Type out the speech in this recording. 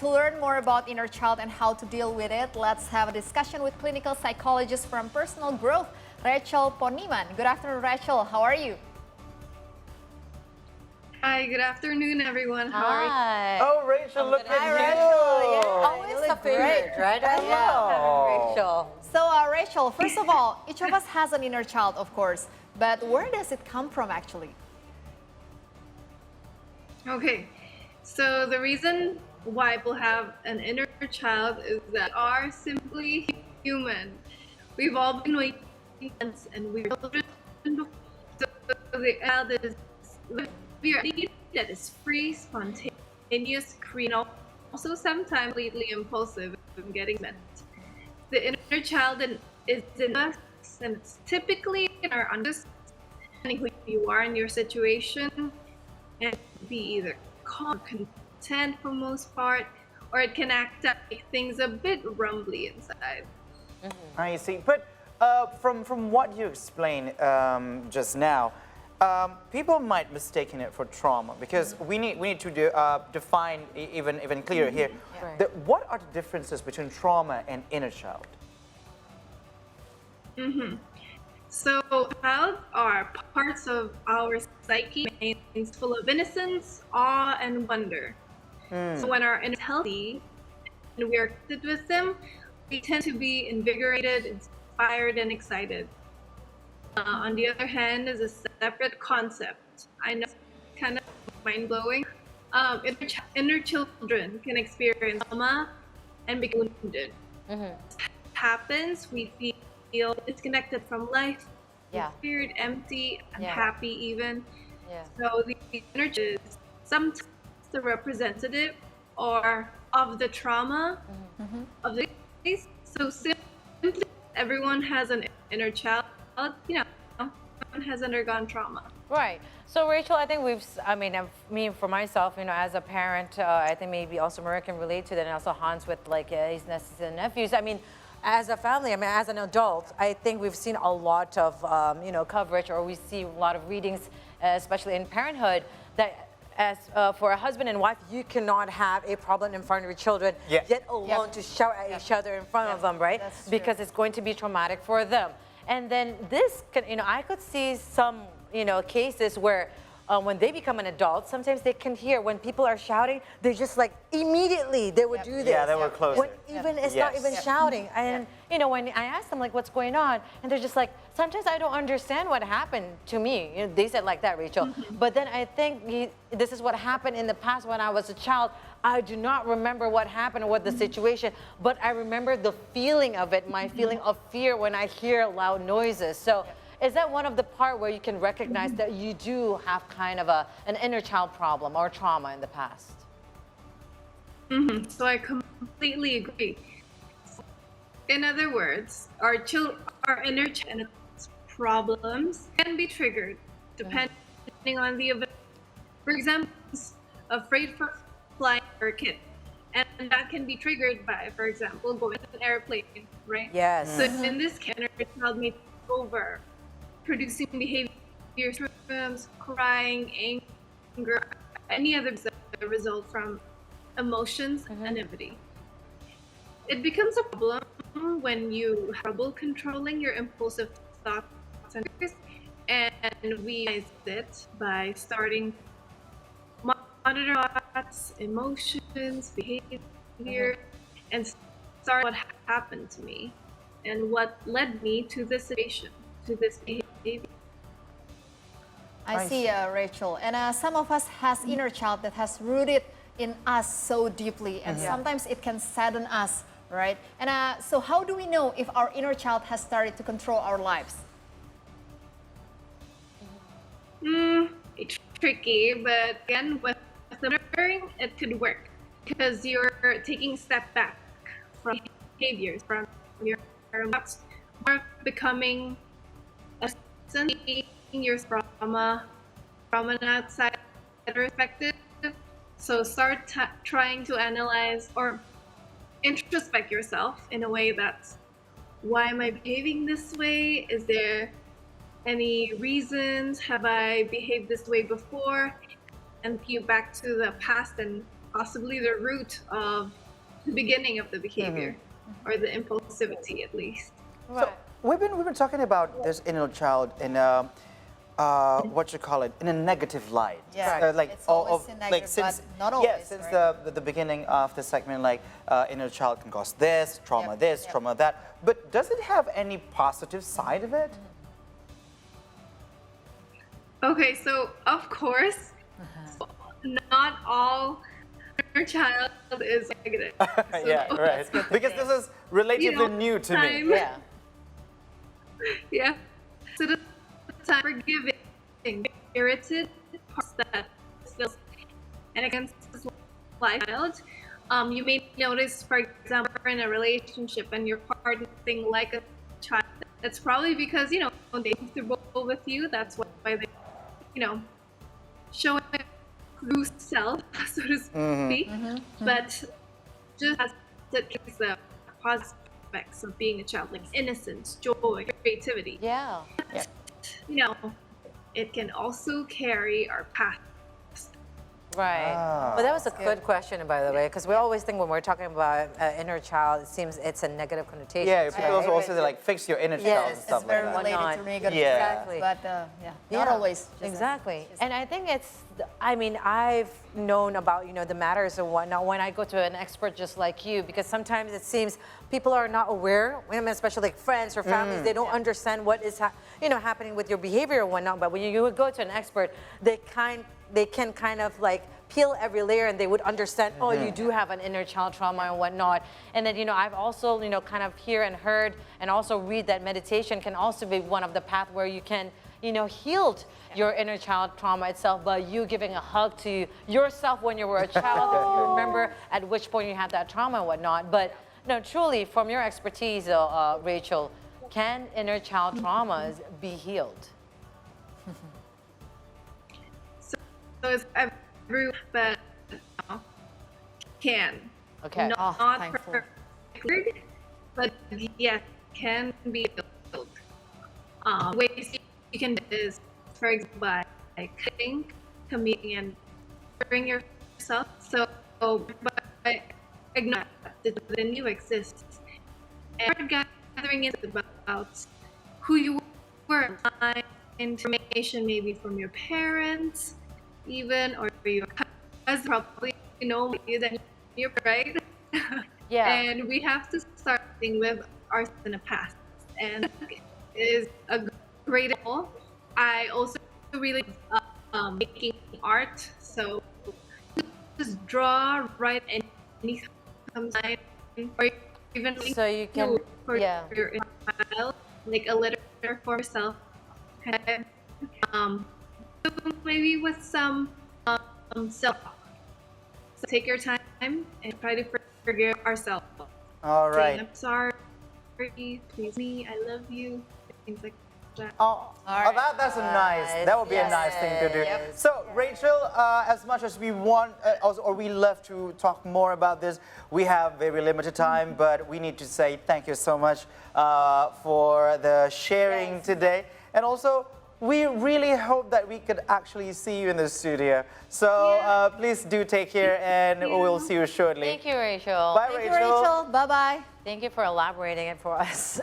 To learn more about inner child and how to deal with it, let's have a discussion with clinical psychologist from Personal Growth, Rachel Poniman. Good afternoon, Rachel. How are you? Hi, good afternoon, everyone. How are you? Hi. Oh, Rachel, look Hi, at Rachel. you. Yeah, always a favorite, right? I love Rachel. So, Rachel, first of all, each of us has an inner child, of course, but where does it come from, actually? Okay, so the reason why people have an inner child is that are simply human. We've all been waiting and we're children before. So the child is that is free, spontaneous, creative, also sometimes completely impulsive in getting met. The inner child is in us, and it's typically in our understanding who you are in your situation, and be either calm, content for most part, or it can act out make things a bit rumbly inside. I see. But from what you explained just now, people might mistaken it for trauma because we need to define even clearer here. Right. What are the differences between trauma and inner child? So, child are parts of our psyche full of innocence, awe, and wonder. So when our inner is healthy and we are connected with them, we tend to be invigorated, inspired, and excited. On the other hand, is a separate concept. I know it's kind of mind-blowing. Inner children can experience trauma and become wounded. Happens, we feel disconnected from life, Yeah. weird, empty, Yeah. unhappy even. Yeah. So the energy is sometimes the representative or of the trauma of the case. So simply, everyone has an inner child. Everyone has undergone trauma. Right. So Rachel, I think me for myself, as a parent, I think maybe also Maria can relate to that, and also Hans with like his nieces and nephews. As a family, as an adult, I think we've seen a lot of, coverage, or we see a lot of readings, especially in parenthood, that as for a husband and wife, you cannot have a problem in front of your children, yet alone to shout at each other in front of them, right? That's true. Because it's going to be traumatic for them. And then this can, I could see some, cases where when they become an adult, sometimes they can hear when people are shouting, they just like immediately they would do this. Yeah, they were closer. When even it's not even shouting. And when I ask them like what's going on, and they're just like, sometimes I don't understand what happened to me. They said like that, Rachel. But then I think this is what happened in the past when I was a child. I do not remember what happened or what the situation, but I remember the feeling of it, my feeling of fear when I hear loud noises. So is that one of the part where you can recognize that you do have kind of an inner child problem or trauma in the past? So I completely agree. In other words, our inner child problems can be triggered depending on the event. For example, afraid for flying for a kid, and that can be triggered by, for example, going to an airplane, right? Yes. So in this case, inner child may take over, producing behaviors, crying, anger, any other that result from emotions and negativity. It becomes a problem when you have trouble controlling your impulsive thoughts and fears, and we realize it by starting monitor thoughts, emotions, behavior, and start what happened to me and what led me to this situation, to this behavior. I see, Rachel. And some of us has inner child that has rooted in us so deeply, and sometimes it can sadden us, right? And so how do we know if our inner child has started to control our lives? It's tricky, but again, with monitoring, it could work because you're taking a step back from behaviors, from your thoughts, more becoming a seeing your trauma from an outside perspective. So start trying to analyze or introspect yourself in a way that's, why am I behaving this way? Is there any reasons? Have I behaved this way before? And you back to the past and possibly the root of the beginning of the behavior or the impulsivity at least. So we've been talking about this inner child in a what you call it, in a negative light. Yeah. Like It's always in like negative, since but not always, since right? the beginning of the segment, like inner child can cause this, trauma, Yep, this, yep. trauma, that. But does it have any positive side of it? Okay, so of course, not all inner child is negative. So, Yeah, right. Because this is relatively new to me. time- Yeah. Yeah. So the time forgiving, irritated parts that feels and against this child. You may notice, for example, in a relationship and your partner thing like a child. That's probably because they comfortable with you. That's why they, show it through self, so to speak. But just as it is the positive aspects of being a child, like innocence, joy, creativity. Yeah. It can also carry our past. Right. Ah. Well, that was a good question, by the way, because we always think when we're talking about inner child, it seems it's a negative connotation. Yeah, people also say like fix your inner child and Yes, stuff It's very like that. related Whatnot. to negative Yeah. effects, Exactly. but not always. just Exactly. just- And I think I've known about, the matters and whatnot when I go to an expert just like you, because sometimes it seems people are not aware, especially like friends or families, they don't understand what is happening with your behavior and whatnot. But when you would go to an expert, they can kind of like peel every layer and they would understand, oh, you do have an inner child trauma and whatnot. And then, I've also, kind of hear and heard and also read that meditation can also be one of the path where you can, healed your inner child trauma itself by you giving a hug to yourself when you were a child, if you remember at which point you had that trauma and whatnot. But no, truly, from your expertise, Rachel, can inner child traumas be healed? So it's every but can. Okay. Not thankful. perfect, but yes, can be built. Ways you can do is, for example, by cutting, commuting, and bring yourself. So by ignoring that within you exists. And gathering is about who you were, information maybe from your parents, even, or your cousins probably know you than you're right. Yeah. And we have to start thinking with ours in the past, and it is a great goal. I also really making art, so just draw, write any design, or even So you can, for yeah. your child, like a letter for yourself. Okay. So maybe with some self. So take your time and try to forgive ourselves. All Saying, right. I'm sorry, please me, I love you, things like that. Oh, right. that's a nice. That would be a nice thing to do. Yes. So, Rachel, as much as we want, or we love to talk more about this, we have very limited time. But we need to say thank you so much for the sharing today, and also we really hope that we could actually see you in the studio. So please do take care, and we'll see you shortly. Thank you, Rachel. Bye, Thank you, Rachel. Bye-bye. Thank you for elaborating it for us.